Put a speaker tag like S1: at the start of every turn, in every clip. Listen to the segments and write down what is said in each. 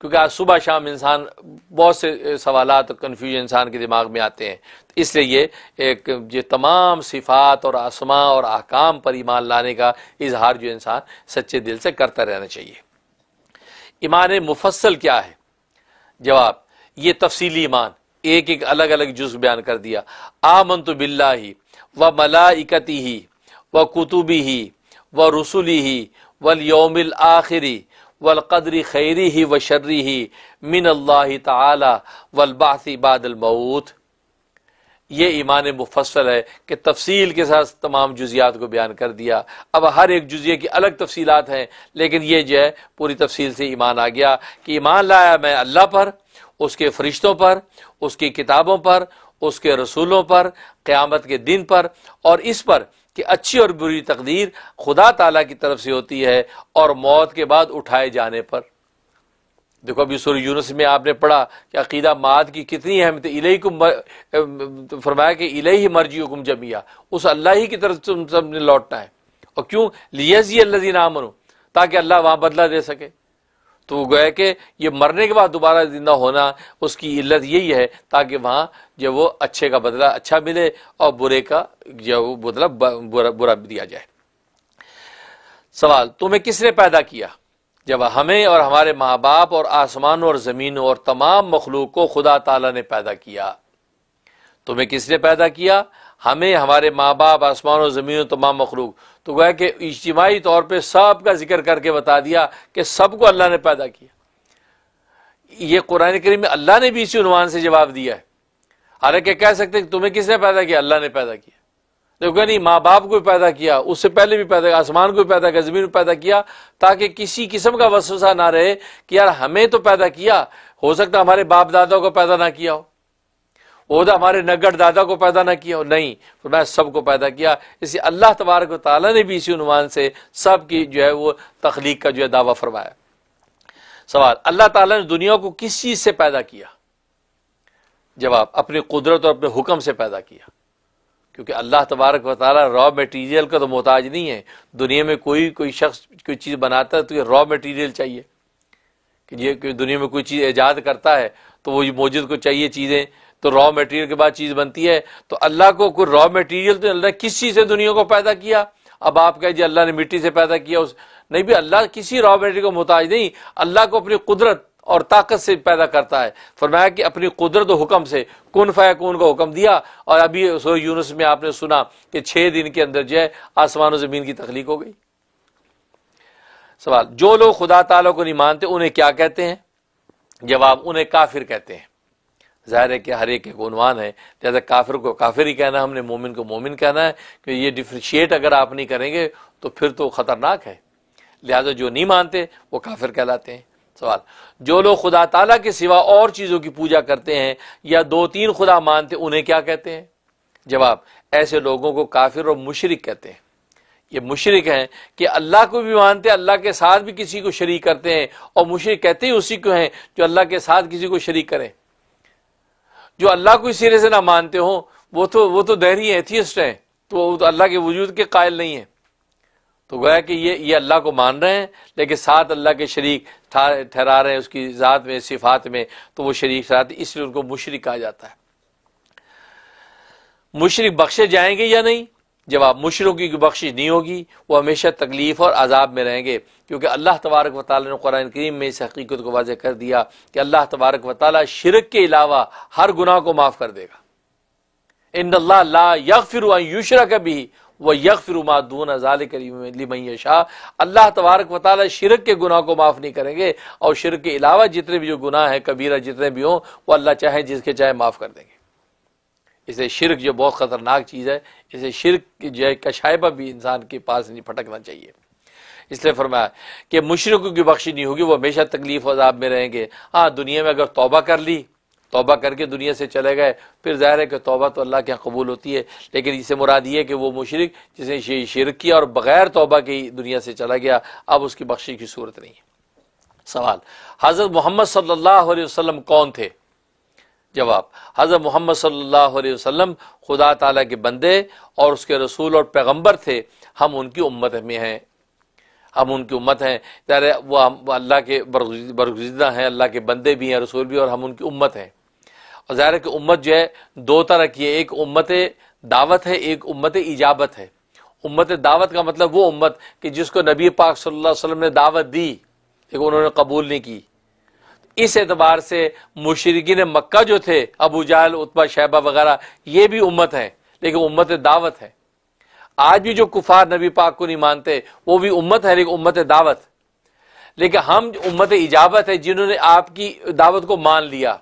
S1: کیونکہ آج صبح شام انسان بہت سے سوالات اور کنفیوژن انسان کے دماغ میں آتے ہیں، اس لیے یہ تمام صفات اور اسماء اور احکام پر ایمان لانے کا اظہار جو انسان سچے دل سے کرتا رہنا چاہیے۔ ایمان مفصل کیا ہے؟ جواب، یہ تفصیلی ایمان، ایک ایک الگ الگ جزء بیان کر دیا۔ آمنت باللہ و ملائکتہ و کتبہ و رسلہ والیوم الآخر والقدر خیرہ و شرہ من اللہ تعالی والبعث بعد الموت۔ یہ ایمان مفصل ہے کہ تفصیل کے ساتھ تمام جزیات کو بیان کر دیا۔ اب ہر ایک جزیے کی الگ تفصیلات ہیں، لیکن یہ جو ہے پوری تفصیل سے ایمان آ گیا کہ ایمان لایا میں اللہ پر، اس کے فرشتوں پر، اس کی کتابوں پر، اس کے رسولوں پر، قیامت کے دن پر، اور اس پر کہ اچھی اور بری تقدیر خدا تعالیٰ کی طرف سے ہوتی ہے، اور موت کے بعد اٹھائے جانے پر۔ دیکھو ابھی سورہ یونس میں آپ نے پڑھا کہ عقیدہ معاد کی کتنی اہمیت ہے، الیکم فرمایا کہ الیہ مرجعکم جمیعا، اس اللہ ہی کی طرف تم سب نے لوٹنا ہے۔ اور کیوں؟ لیجزی الذین آمنوا، تاکہ اللہ وہاں بدلہ دے سکے۔ تو وہ گویا کہ یہ مرنے کے بعد دوبارہ زندہ ہونا، اس کی علت یہی ہے تاکہ وہاں جو وہ اچھے کا بدلہ اچھا ملے اور برے کا جو وہ بدلہ برا دیا جائے۔ سوال، تمہیں کس نے پیدا کیا؟ جب ہمیں اور ہمارے ماں باپ اور آسمانوں اور زمینوں اور تمام مخلوق کو خدا تعالیٰ نے پیدا کیا۔ تمہیں کس نے پیدا کیا؟ ہمیں، ہمارے ماں باپ، آسمانوں اور زمینوں تمام مخلوق۔ تو گویا کہ اجتماعی طور پہ سب کا ذکر کر کے بتا دیا کہ سب کو اللہ نے پیدا کیا۔ یہ قرآن کریم میں اللہ نے بھی اسی عنوان سے جواب دیا ہے۔ حالانکہ کہہ سکتے کہ تمہیں کس نے پیدا کیا؟ اللہ نے پیدا کیا۔ دیکھو نہیں، ماں باپ کو بھی پیدا کیا، اس سے پہلے بھی پیدا کیا، آسمان کو بھی پیدا کیا، زمین کو پیدا کیا، تاکہ کسی قسم کا وسوسہ نہ رہے کہ یار ہمیں تو پیدا کیا، ہو سکتا ہمارے باپ دادا کو پیدا نہ کیا ہو ہمارے نگڑ دادا کو پیدا نہ کیا ہو، نہیں، فرمایا سب کو پیدا کیا۔ اسی اللہ تبارک و تعالیٰ نے بھی اسی عنوان سے سب کی جو ہے وہ تخلیق کا جو ہے دعویٰ فرمایا۔ سوال، اللہ تعالیٰ نے دنیا کو کس چیز سے پیدا کیا؟ جواب، اپنی قدرت اور اپنے حکم سے پیدا کیا، کیونکہ اللہ تبارک و تعالیٰ را میٹیریل کا تو محتاج نہیں ہے۔ دنیا میں کوئی شخص کوئی چیز بناتا ہے تو یہ را میٹیریل چاہیے، کہ یہ دنیا میں کوئی چیز ایجاد کرتا ہے تو وہ موجود کو چاہیے چیزیں، تو را میٹیریل کے بعد چیز بنتی ہے۔ تو اللہ کو کوئی را میٹیریل تو اللہ کس چیز سے دنیا کو پیدا کیا؟ اب آپ کہیں جی اللہ نے مٹی سے پیدا کیا، نہیں بھی، اللہ کسی را میٹیریل کو محتاج نہیں، اللہ کو اپنی قدرت اور طاقت سے پیدا کرتا ہے۔ فرمایا کہ اپنی قدرت و حکم سے کن فیکون کا حکم دیا، اور ابھی سورہ یونس میں آپ نے سنا کہ 6 دن کے اندر جو ہے آسمان و زمین کی تخلیق ہو گئی۔ سوال، جو لوگ خدا تعالیٰ کو نہیں مانتے انہیں کیا کہتے ہیں؟ جواب، انہیں کافر کہتے ہیں۔ ظاہر ہے کہ ہر ایک عنوان ہے، جیسے کافر کو کافر ہی کہنا، ہم نے مومن کو مومن کہنا ہے، کہ یہ ڈفرینشیٹ اگر آپ نہیں کریں گے تو پھر تو خطرناک ہے۔ لہذا جو نہیں مانتے وہ کافر کہلاتے ہیں۔ سوال، جو لوگ خدا تعالیٰ کے سوا اور چیزوں کی پوجا کرتے ہیں یا 2-3 خدا مانتے انہیں کیا کہتے ہیں؟ جواب، ایسے لوگوں کو کافر اور مشرک کہتے ہیں۔ یہ مشرک ہیں کہ اللہ کو بھی مانتے، اللہ کے ساتھ بھی کسی کو شریک کرتے ہیں، اور مشرک کہتے ہی اسی کو ہیں جو اللہ کے ساتھ کسی کو شریک کریں۔ جو اللہ کو اس سرے سے نہ مانتے ہوں وہ تو دہری ایتھیسٹ ہیں، تو وہ تو اللہ کے وجود کے قائل نہیں ہیں۔ تو گویا کہ یہ اللہ کو مان رہے ہیں لیکن ساتھ اللہ کے شریک ٹھہرا رہے ہیں اس کی ذات میں، صفات میں، تو وہ شریک ٹھہراتے، اس لیے ان کو مشرک کہا جاتا ہے۔ مشرک بخشے جائیں گے یا نہیں؟ جواب، مشرکوں کی بخشش نہیں ہوگی، وہ ہمیشہ تکلیف اور عذاب میں رہیں گے، کیونکہ اللہ تبارک و تعالیٰ نے قرآن کریم میں اس حقیقت کو واضح کر دیا کہ اللہ تبارک و تعالیٰ شرک کے علاوہ ہر گناہ کو معاف کر دے گا۔ ان اللہ لا یغفر ان یشرک بہ ویغفر ما دون ذلک لمن یشاء۔ اللہ تبارک و تعالیٰ شرک کے گناہ کو معاف نہیں کریں گے، اور شرک کے علاوہ جتنے بھی جو گناہ ہیں کبیرہ جتنے بھی ہوں وہ اللہ چاہے جس کے چاہے معاف کر دیں گے۔ اسے شرک جو بہت خطرناک چیز ہے، اسے شرک جو ہے کا شائبہ بھی انسان کے پاس نہیں پھٹکنا چاہیے۔ اس لیے فرمایا کہ مشرکوں کی بخشش نہیں ہوگی، وہ ہمیشہ تکلیف و عذاب میں رہیں گے۔ ہاں، دنیا میں اگر توبہ کر لی، توبہ کر کے دنیا سے چلے گئے، پھر ظاہر ہے کہ توبہ تو اللہ کے یہاں قبول ہوتی ہے، لیکن اس سے مراد یہ ہے کہ وہ مشرک جس نے شرک کیا اور بغیر توبہ کی دنیا سے چلا گیا، اب اس کی بخشش کی صورت نہیں ہے۔ سوال، حضرت محمد صلی اللہ علیہ وسلم کون تھے؟ جواب، حضرت محمد صلی اللہ علیہ وسلم خدا تعالیٰ کے بندے اور اس کے رسول اور پیغمبر تھے، ہم ان کی امت میں ہیں۔ ہم ان کی امت ہیں، وہ اللہ کے برگزیدہ ہیں، اللہ کے بندے بھی ہیں، رسول بھی، اور ہم ان کی امت ہیں۔ اور ظاہر ہے کہ امت جو ہے دو طرح کی ہے، ایک امت دعوت ہے، ایک امت اجابت ہے۔ امت دعوت کا مطلب وہ امت کہ جس کو نبی پاک صلی اللہ علیہ وسلم نے دعوت دی لیکن انہوں نے قبول نہیں کی۔ اس اعتبار سے مشرکین مکہ جو تھے، ابو جہل، عتبہ، شیبہ وغیرہ، یہ بھی امت ہیں لیکن امت دعوت ہے۔ آج بھی جو کفار نبی پاک کو نہیں مانتے وہ بھی امت ہے لیکن امت دعوت۔ لیکن ہم امت اجابت ہے، جنہوں نے آپ کی دعوت کو مان لیا،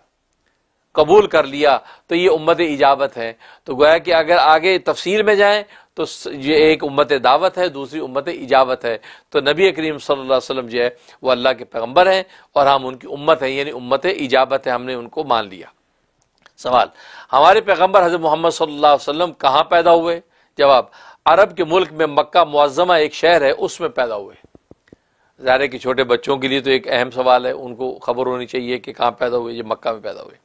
S1: قبول کر لیا، تو یہ امت اجابت ہے۔ تو گویا کہ اگر آگے تفصیل میں جائیں تو یہ ایک امت دعوت ہے، دوسری امت اجابت ہے۔ تو نبی کریم صلی اللہ علیہ وسلم جو ہے وہ اللہ کے پیغمبر ہیں اور ہم ان کی امت ہیں، یعنی امت اجابت ہے، ہم نے ان کو مان لیا۔ سوال، ہمارے پیغمبر حضرت محمد صلی اللہ علیہ وسلم کہاں پیدا ہوئے؟ جواب، عرب کے ملک میں مکہ معظمہ ایک شہر ہے، اس میں پیدا ہوئے۔ ظاہر ہے کہ چھوٹے بچوں کے لیے تو ایک اہم سوال ہے، ان کو خبر ہونی چاہیے کہ کہاں پیدا ہوئے۔ یہ مکہ میں پیدا ہوئے۔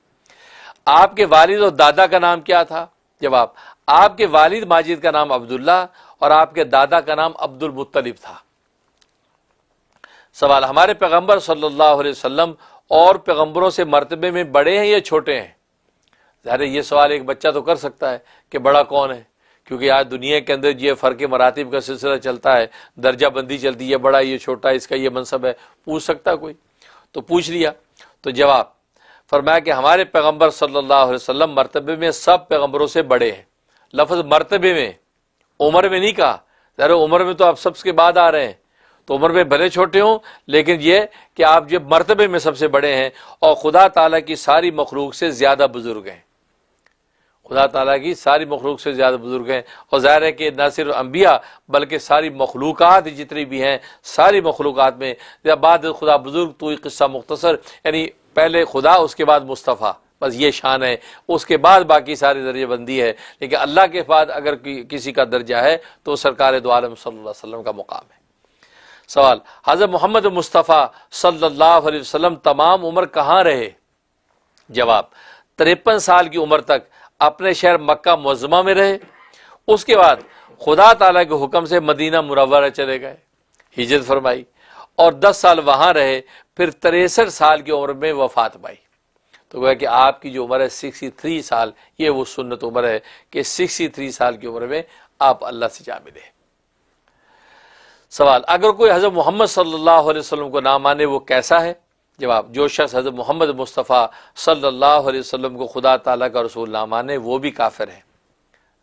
S1: آپ کے والد اور دادا کا نام کیا تھا؟ جواب، آپ کے والد ماجد کا نام عبداللہ اور آپ کے دادا کا نام عبد المطلب تھا۔ سوال، ہمارے پیغمبر صلی اللہ علیہ وسلم اور پیغمبروں سے مرتبے میں بڑے ہیں یا چھوٹے ہیں؟ ظاہر ہے یہ سوال ایک بچہ تو کر سکتا ہے کہ بڑا کون ہے، کیونکہ آج دنیا کے اندر یہ فرق مراتب کا سلسلہ چلتا ہے، درجہ بندی چلتی ہے، یہ بڑا، یہ چھوٹا، اس کا یہ منصب ہے، پوچھ سکتا کوئی؟ تو پوچھ لیا۔ تو جواب فرمایا کہ ہمارے پیغمبر صلی اللہ علیہ وسلم مرتبے میں سب پیغمبروں سے بڑے ہیں۔ لفظ مرتبے میں، عمر میں نہیں کہا۔ ظاہر عمر میں تو آپ سب کے بعد آ رہے ہیں، تو عمر میں بھلے چھوٹے ہوں لیکن یہ کہ آپ جب مرتبے میں سب سے بڑے ہیں اور خدا تعالیٰ کی ساری مخلوق سے زیادہ بزرگ ہیں، خدا تعالیٰ کی ساری مخلوق سے زیادہ بزرگ ہیں۔ اور ظاہر ہے کہ نہ صرف انبیاء بلکہ ساری مخلوقات جتنی بھی ہیں، ساری مخلوقات میں بعد خدا بزرگ تو یہ قصہ مختصر، یعنی پہلے خدا اس کے بعد مصطفیٰ، بس یہ شان ہے، اس کے بعد باقی ساری درجہ بندی ہے۔ لیکن اللہ کے بعد اگر کسی کا درجہ ہے تو سرکار دو عالم صلی اللہ علیہ وسلم کا مقام ہے۔ سوال، حضرت محمد مصطفیٰ صلی اللہ علیہ وسلم تمام عمر کہاں رہے؟ جواب، 53 سال کی عمر تک اپنے شہر مکہ معظمہ میں رہے، اس کے بعد خدا تعالیٰ کے حکم سے مدینہ منورہ چلے گئے، ہجرت فرمائی اور 10 سال وہاں رہے، پھر 63 سال کی عمر میں وفات پائی۔ تو گویا کہ آپ کی جو عمر ہے 63 سال، یہ وہ سنت عمر ہے کہ 63 سال کی عمر میں آپ اللہ سے جا ملے۔ سوال، اگر کوئی حضرت محمد صلی اللہ علیہ وسلم کو نہ مانے وہ کیسا ہے؟ جواب، جو شخص حضرت محمد مصطفیٰ صلی اللہ علیہ وسلم کو خدا تعالیٰ کا رسول نہ مانے وہ بھی کافر ہے۔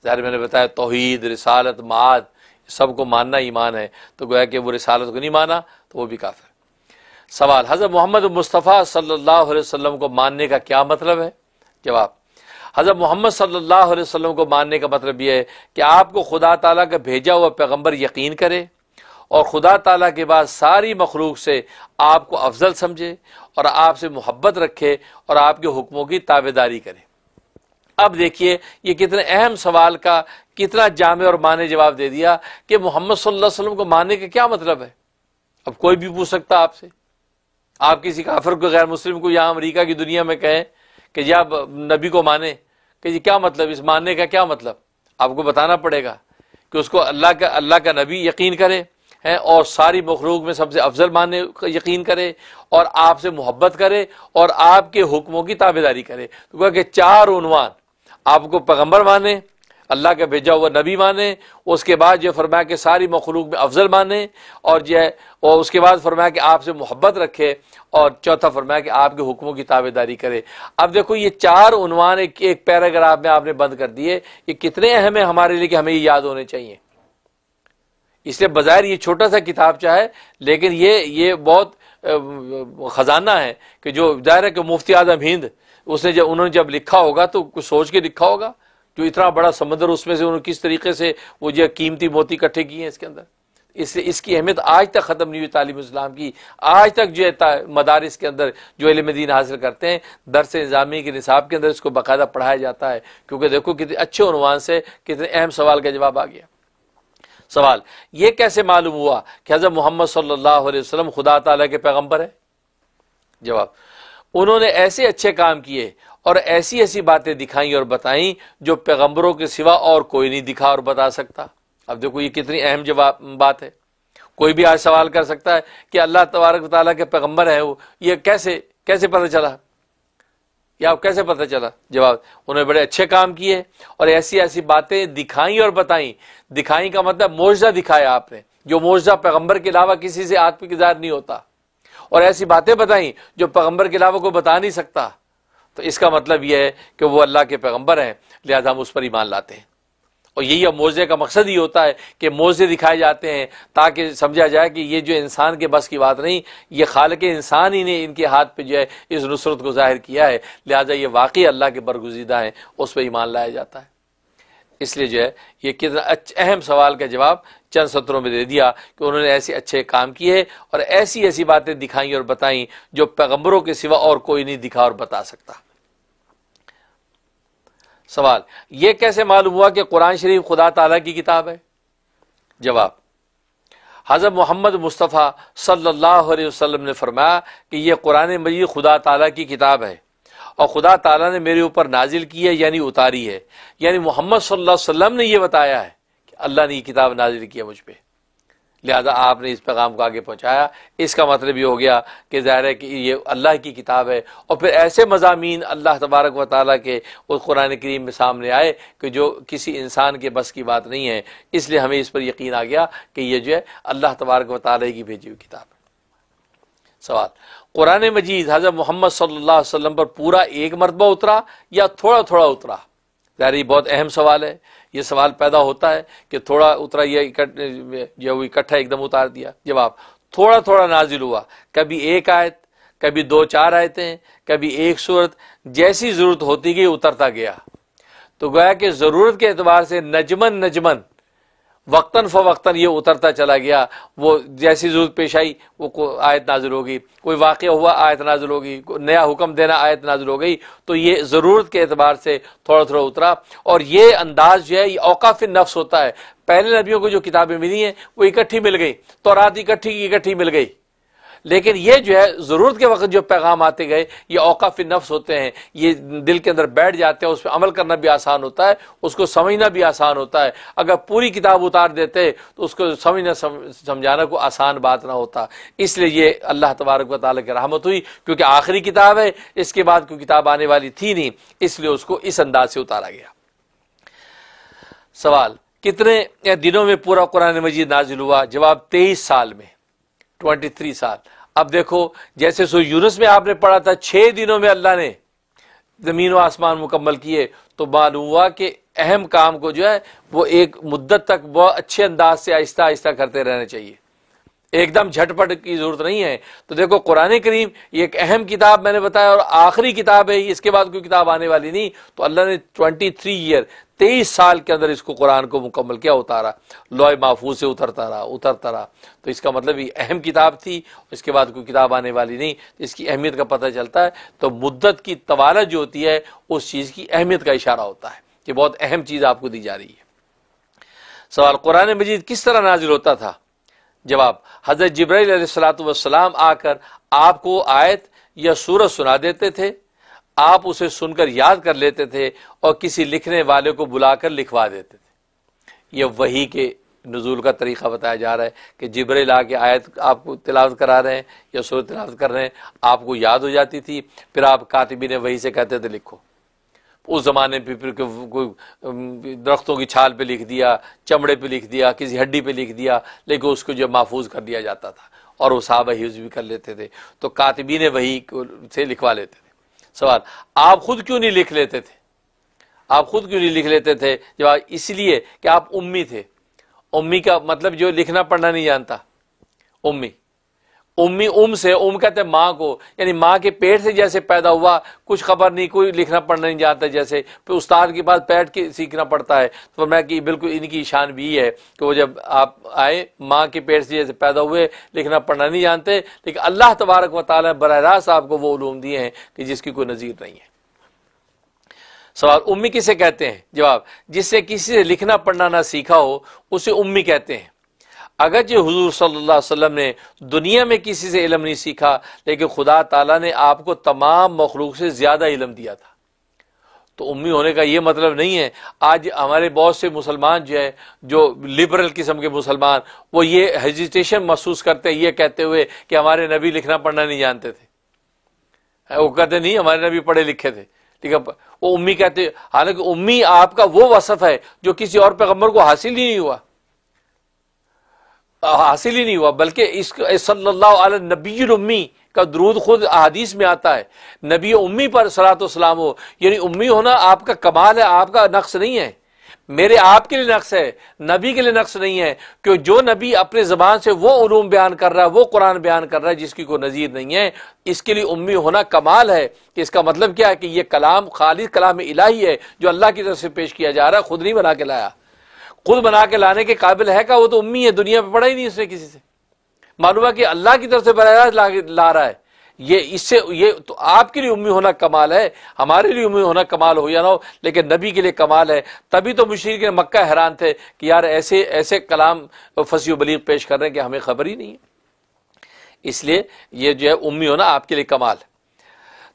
S1: ظاہر میں نے بتایا توحید، رسالت، معاد سب کو ماننا ایمان ہے، تو گویا کہ وہ رسالت کو نہیں مانا تو وہ بھی کافر۔ سوال، حضرت محمد مصطفیٰ صلی اللہ علیہ وسلم کو ماننے کا کیا مطلب ہے؟ جواب، حضرت محمد صلی اللہ علیہ وسلم کو ماننے کا مطلب یہ ہے کہ آپ کو خدا تعالیٰ کا بھیجا ہوا پیغمبر یقین کرے اور خدا تعالیٰ کے بعد ساری مخلوق سے آپ کو افضل سمجھے اور آپ سے محبت رکھے اور آپ کے حکموں کی تابعداری کرے۔ اب دیکھیے یہ کتنے اہم سوال کا کتنا جامع اور معنی جواب دے دیا کہ محمد صلی اللہ علیہ وسلم کو ماننے کا کیا مطلب ہے۔ اب کوئی بھی پوچھ سکتا آپ سے، آپ کسی کافر کو، غیر مسلم کو یہاں امریکہ کی دنیا میں کہیں کہ جی آپ نبی کو مانیں، کہ جی کیا مطلب، اس ماننے کا کیا مطلب؟ آپ کو بتانا پڑے گا کہ اس کو اللہ کا نبی یقین کرے اور ساری مخلوق میں سب سے افضل ماننے یقین کرے اور آپ سے محبت کرے اور آپ کے حکموں کی تابعداری کرے۔ تو کہا کہ 4 عنوان، آپ کو پیغمبر مانے، اللہ کا بھیجا ہوا نبی مانے، اس کے بعد جو فرمایا کہ ساری مخلوق میں افضل مانے، اور جو ہے اور اس کے بعد فرمایا کہ آپ سے محبت رکھے، اور چوتھا فرمایا کہ آپ کے حکموں کی تابعداری کرے۔ اب دیکھو یہ 4 عنوان ایک پیراگراف میں آپ نے بند کر دیے، یہ کتنے اہم ہیں ہمارے لیے کہ ہمیں یہ یاد ہونے چاہیے۔ اس لیے بظاہر یہ چھوٹا سا کتابچہ ہے لیکن یہ بہت خزانہ ہے کہ جو ظاہر ہے کہ مفتی اعظم ہند انہوں نے جب لکھا ہوگا تو کچھ سوچ کے لکھا ہوگا، جو اتنا بڑا سمندر اس میں سے انہوں نے کس طریقے سے وہ جو قیمتی موتی اکٹھے کیے ہیں اس کے اندر۔ اس کی اہمیت آج تک ختم نہیں ہوئی تعلیم اسلام کی۔ آج تک جو ہے مدارس کے اندر جو علم دین حاصل کرتے ہیں، درس نظامی کے نصاب کے اندر اس کو باقاعدہ پڑھایا جاتا ہے، کیونکہ دیکھو کتنے اچھے عنوان سے کتنے اہم سوال کا جواب آ گیا۔ سوال، یہ کیسے معلوم ہوا کہ حضرت محمد صلی اللہ علیہ وسلم خدا تعالیٰ کے پیغمبر ہیں؟ جواب، انہوں نے ایسے اچھے کام کیے اور ایسی ایسی باتیں دکھائیں اور بتائیں جو پیغمبروں کے سوا اور کوئی نہیں دکھا اور بتا سکتا۔ اب دیکھو یہ کتنی اہم بات ہے۔ کوئی بھی آج سوال کر سکتا ہے کہ اللہ تبارک و تعالیٰ کے پیغمبر ہیں وہ، یہ کیسے پتہ چلا، یا آپ کیسے پتہ چلا؟ جواب، انہوں نے بڑے اچھے کام کیے اور ایسی ایسی باتیں دکھائیں اور بتائیں۔ دکھائیں کا مطلب معجزہ دکھایا آپ نے، جو معجزہ پیغمبر کے علاوہ کسی سے آدمی کے ظاہر نہیں ہوتا، اور ایسی باتیں بتائیں جو پیغمبر کے علاوہ کوئی بتا نہیں سکتا۔ تو اس کا مطلب یہ ہے کہ وہ اللہ کے پیغمبر ہیں، لہذا ہم اس پر ایمان لاتے ہیں۔ اور یہی اب معجزے کا مقصد ہی ہوتا ہے کہ معجزے دکھائے جاتے ہیں تاکہ سمجھا جائے کہ یہ جو انسان کے بس کی بات نہیں، یہ خالق انسان ہی نے ان کے ہاتھ پہ جو ہے اس نصرت کو ظاہر کیا ہے، لہذا یہ واقعی اللہ کے برگزیدہ ہیں، اس پہ ایمان لایا جاتا ہے۔ اس لیے جو ہے یہ کتنا اہم سوال کا جواب چند سطروں میں دے دیا کہ انہوں نے ایسے اچھے کام کیے اور ایسی باتیں دکھائیں اور بتائیں جو پیغمبروں کے سوا اور کوئی نہیں دکھا اور بتا سکتا۔ سوال، یہ کیسے معلوم ہوا کہ قرآن شریف خدا تعالیٰ کی کتاب ہے؟ جواب، حضرت محمد مصطفیٰ صلی اللہ علیہ وسلم نے فرمایا کہ یہ قرآن مجید خدا تعالیٰ کی کتاب ہے اور خدا تعالیٰ نے میرے اوپر نازل کی ہے، یعنی اتاری ہے، یعنی محمد صلی اللہ علیہ وسلم نے یہ بتایا ہے کہ اللہ نے یہ کتاب نازل کی ہے مجھ پہ، لہذا آپ نے اس پیغام کو آگے پہنچایا۔ اس کا مطلب یہ ہو گیا کہ ظاہر ہے کہ یہ اللہ کی کتاب ہے، اور پھر ایسے مضامین اللہ تبارک و تعالیٰ کے اس قرآن کریم میں سامنے آئے کہ جو کسی انسان کے بس کی بات نہیں ہے، اس لیے ہمیں اس پر یقین آ گیا کہ یہ جو ہے اللہ تبارک و تعالیٰ کی بھیجی ہوئی کتاب ہے۔ سوال، قرآن مجید حضرت محمد صلی اللہ علیہ وسلم پر پورا ایک مرتبہ اترا یا تھوڑا تھوڑا اترا؟ ظاہر یہ بہت اہم سوال ہے، یہ سوال پیدا ہوتا ہے کہ تھوڑا اترا یا جو اکٹھا ایک دم اتار دیا۔ جواب، تھوڑا تھوڑا نازل ہوا، کبھی ایک آیت، کبھی 2-4 آیتیں، کبھی ایک سورت، جیسی ضرورت ہوتی گئی اترتا گیا۔ تو گویا کہ ضرورت کے اعتبار سے نجمن نجمن وقتاً فوقتاً یہ اترتا چلا گیا، وہ جیسی ضرورت پیش آئی وہ آیت نازل ہوگی، کوئی واقعہ ہوا آیت نازل ہوگی، کوئی نیا حکم دینا آیت نازل ہو گئی، تو یہ ضرورت کے اعتبار سے تھوڑا تھوڑا اترا۔ اور یہ انداز جو ہے یہ اوقاف النفس ہوتا ہے۔ پہلے نبیوں کو جو کتابیں ملی ہیں وہ اکٹھی مل گئی، تورات اکٹھی مل گئی، لیکن یہ جو ہے ضرورت کے وقت جو پیغام آتے گئے یہ اوقاف النفس ہوتے ہیں، یہ دل کے اندر بیٹھ جاتے ہیں، اس پہ عمل کرنا بھی آسان ہوتا ہے، اس کو سمجھنا بھی آسان ہوتا ہے۔ اگر پوری کتاب اتار دیتے تو اس کو سمجھانا کو آسان بات نہ ہوتا۔ اس لیے یہ اللہ تبارک و تعالیٰ کی رحمت ہوئی، کیونکہ آخری کتاب ہے، اس کے بعد کوئی کتاب آنے والی تھی نہیں، اس لیے اس کو اس انداز سے اتارا گیا۔ سوال، کتنے دنوں میں پورا قرآن مجید نازل ہوا؟ جواب، 23 سال میں، 23 سال۔ اب دیکھو، جیسے سورہ یونس میں آپ نے پڑھا تھا 6 دنوں میں اللہ نے زمین و آسمان مکمل کیے، تو معلوم ہوا کہ اہم کام کو جو ہے وہ ایک مدت تک بہت اچھے انداز سے آہستہ آہستہ کرتے رہنا چاہیے، ایک دم جھٹ پٹ کی ضرورت نہیں ہے۔ تو دیکھو قرآن کریم یہ ایک اہم کتاب میں نے بتایا اور آخری کتاب ہے، اس کے بعد کوئی کتاب آنے والی نہیں، تو اللہ نے 23 سال کے اندر اس کو قرآن کو مکمل کیا، اتارا، لوح محفوظ سے اترتا رہا۔ تو اس کا مطلب یہ اہم کتاب تھی، اس کے بعد کوئی کتاب آنے والی نہیں، اس کی اہمیت کا پتہ چلتا ہے۔ تو مدت کی طوالت جو ہوتی ہے اس چیز کی اہمیت کا اشارہ ہوتا ہے کہ بہت اہم چیز آپ کو دی جا رہی ہے۔ سوال، قرآن مجید کس طرح نازل ہوتا تھا؟ جواب، حضرت جبرائیل علیہ الصلوۃ والسلام آ کر آپ کو آیت یا سورت سنا دیتے تھے، آپ اسے سن کر یاد کر لیتے تھے اور کسی لکھنے والے کو بلا کر لکھوا دیتے تھے۔ یہ وحی کے نزول کا طریقہ بتایا جا رہا ہے کہ جبرائیل آ کے آیت آپ کو تلاوت کرا رہے ہیں یا سورت تلاوت کر رہے ہیں، آپ کو یاد ہو جاتی تھی، پھر آپ کاتبین وحی سے کہتے تھے لکھو۔ اس زمانے پہ پھر کوئی درختوں کی چھال پہ لکھ دیا، چمڑے پہ لکھ دیا، کسی ہڈی پہ لکھ دیا، لیکن اس کو جو محفوظ کر دیا جاتا تھا اور وہ صحابہ حفظ بھی کر لیتے تھے، تو کاتبین وحی سے لکھوا لیتے تھے۔ سوال، آپ خود کیوں نہیں لکھ لیتے تھے؟ جواب، اس لیے کہ آپ امی تھے۔ امی کا مطلب جو لکھنا پڑھنا نہیں جانتا، ام سے، ام کہتے ہیں ماں کو، یعنی ماں کے پیٹ سے جیسے پیدا ہوا، کچھ خبر نہیں، کوئی لکھنا پڑھنا نہیں جانتا، جیسے پھر استاد کے پاس بیٹھ کے سیکھنا پڑتا ہے۔ تو میں کہ بالکل ان کی شان بھی ہے کہ وہ جب آپ آئے ماں کے پیٹ سے جیسے پیدا ہوئے، لکھنا پڑھنا نہیں جانتے، لیکن اللہ تبارک و تعالیٰ نے براہ راست آپ کو وہ علوم دیے ہیں کہ جس کی کوئی نظیر نہیں ہے۔ سوال، امی کسے کہتے ہیں؟ جواب، جس سے کسی سے لکھنا پڑھنا نہ سیکھا ہو اسے امی کہتے ہیں۔ اگرچہ حضور صلی اللہ علیہ وسلم نے دنیا میں کسی سے علم نہیں سیکھا، لیکن خدا تعالیٰ نے آپ کو تمام مخلوق سے زیادہ علم دیا تھا۔ تو امی ہونے کا یہ مطلب نہیں ہے. آج ہمارے بہت سے مسلمان جو ہے، جو لبرل قسم کے مسلمان، وہ یہ ہیزیٹیشن محسوس کرتے ہیں یہ کہتے ہوئے کہ ہمارے نبی لکھنا پڑھنا نہیں جانتے تھے. وہ کہتے نہیں ہمارے نبی پڑھے لکھے تھے، ٹھیک ہے، وہ امی کہتے. حالانکہ امی آپ کا وہ وصف ہے جو کسی اور پیغمبر کو حاصل ہی نہیں ہوا، بلکہ اس صلی اللہ علیہ نبی الامی کا درود خود احادیث میں آتا ہے. نبی امی پر صلاۃ والسلام ہو، یعنی امی ہونا آپ کا کمال ہے، آپ کا نقص نہیں ہے. میرے آپ کے لیے نقص ہے، نبی کے لیے نقص نہیں ہے، کہ جو نبی اپنے زبان سے وہ علوم بیان کر رہا ہے، وہ قرآن بیان کر رہا ہے جس کی کوئی نظیر نہیں ہے، اس کے لیے امی ہونا کمال ہے. کہ اس کا مطلب کیا ہے کہ یہ کلام خالص کلام الہی ہے جو اللہ کی طرف سے پیش کیا جا رہا ہے، خود نہیں بنا کے لایا. خود بنا کے لانے کے قابل ہے کہ وہ تو امی ہے، دنیا پہ پڑھا ہی نہیں اس نے کسی سے. معلوم ہے کہ اللہ کی طرف سے براہ راست لا رہا ہے. یہ تو آپ کے لیے امی ہونا کمال ہے، ہمارے لیے امی ہونا کمال ہو یا نہ ہو، لیکن نبی کے لیے کمال ہے. تبھی تو مشرکین مکہ حیران تھے کہ یار ایسے کلام فصیح و بلیغ پیش کر رہے ہیں کہ ہمیں خبر ہی نہیں ہے. اس لیے یہ جو ہے امی ہونا آپ کے لیے کمال ہے.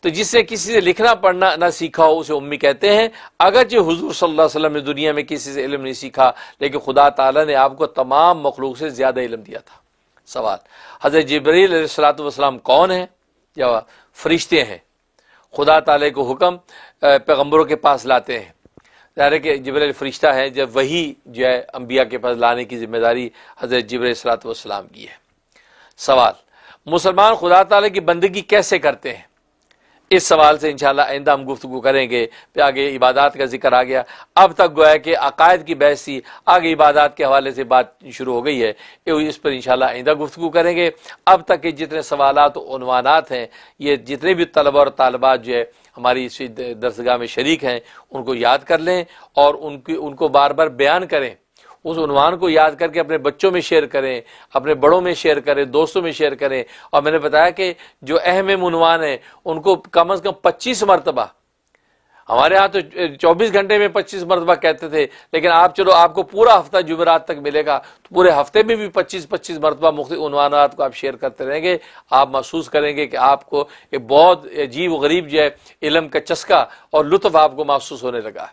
S1: تو جس نے کسی سے لکھنا پڑھنا نہ سیکھا ہو اسے امی کہتے ہیں. اگرچہ حضور صلی اللہ علیہ وسلم نے دنیا میں کسی سے علم نہیں سیکھا، لیکن خدا تعالیٰ نے آپ کو تمام مخلوق سے زیادہ علم دیا تھا. سوال، حضرت جبرائیل علیہ الصلوۃ والسلام کون ہیں؟ جواب، فرشتے ہیں. خدا تعالیٰ کو حکم پیغمبروں کے پاس لاتے ہیں. ظاہر ہے کہ جبرائیل فرشتہ ہے، جب وہی جو ہے انبیاء کے پاس لانے کی ذمہ داری حضرت جبرائیل علیہ الصلوۃ والسلام کی ہے. سوال، مسلمان خدا تعالیٰ کی بندگی کیسے کرتے ہیں؟ اس سوال سے انشاءاللہ آئندہ ہم گفتگو کریں گے. پھر آگے عبادات کا ذکر آ گیا. اب تک گویا کہ عقائد کی بحث تھی، آگے عبادات کے حوالے سے بات شروع ہو گئی ہے. اس پر انشاءاللہ آئندہ گفتگو کریں گے. اب تک کے جتنے سوالات و عنوانات ہیں، یہ جتنے بھی طلبہ اور طالبات جو ہے ہماری اس درسگاہ میں شریک ہیں ان کو یاد کر لیں اور ان کو بار بار بیان کریں. اس عنوان کو یاد کر کے اپنے بچوں میں شیئر کریں، اپنے بڑوں میں شیئر کریں، دوستوں میں شیئر کریں. اور میں نے بتایا کہ جو اہم عنوان ہیں ان کو کم از کم 25 مرتبہ، ہمارے ہاں تو 24 گھنٹے میں 25 مرتبہ کہتے تھے، لیکن آپ کو پورا ہفتہ جمعرات تک ملے گا، تو پورے ہفتے میں بھی 25 مرتبہ مختلف عنوانات کو آپ شیئر کرتے رہیں گے. آپ محسوس کریں گے کہ آپ کو ایک بہت عجیب و غریب جو ہے علم کا چسکا اور لطف آپ کو محسوس ہونے لگا.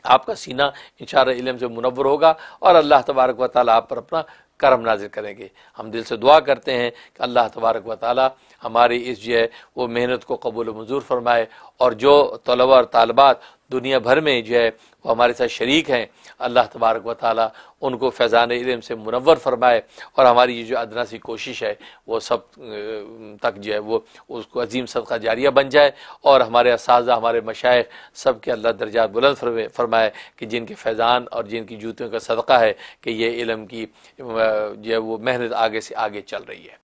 S1: آپ کا سینہ انشاءاللہ علم سے منور ہوگا اور اللہ تبارک و تعالیٰ آپ پر اپنا کرم نازل کریں گے. ہم دل سے دعا کرتے ہیں کہ اللہ تبارک و تعالیٰ ہماری اس جو ہے وہ محنت کو قبول و منظور فرمائے، اور جو طلبہ اور طالبات دنیا بھر میں جو ہے وہ ہمارے ساتھ شریک ہیں، اللہ تبارک و تعالیٰ ان کو فیضان علم سے منور فرمائے، اور ہماری یہ جو ادنا سی کوشش ہے وہ سب تک جو ہے وہ اس کو عظیم صدقہ جاریہ بن جائے، اور ہمارے اساتذہ، ہمارے مشائخ سب کے اللہ درجات بلند فرمائے کہ جن کے فیضان اور جن کی جوتیوں کا صدقہ ہے کہ یہ علم کی جو ہے وہ محنت آگے سے آگے چل رہی ہے.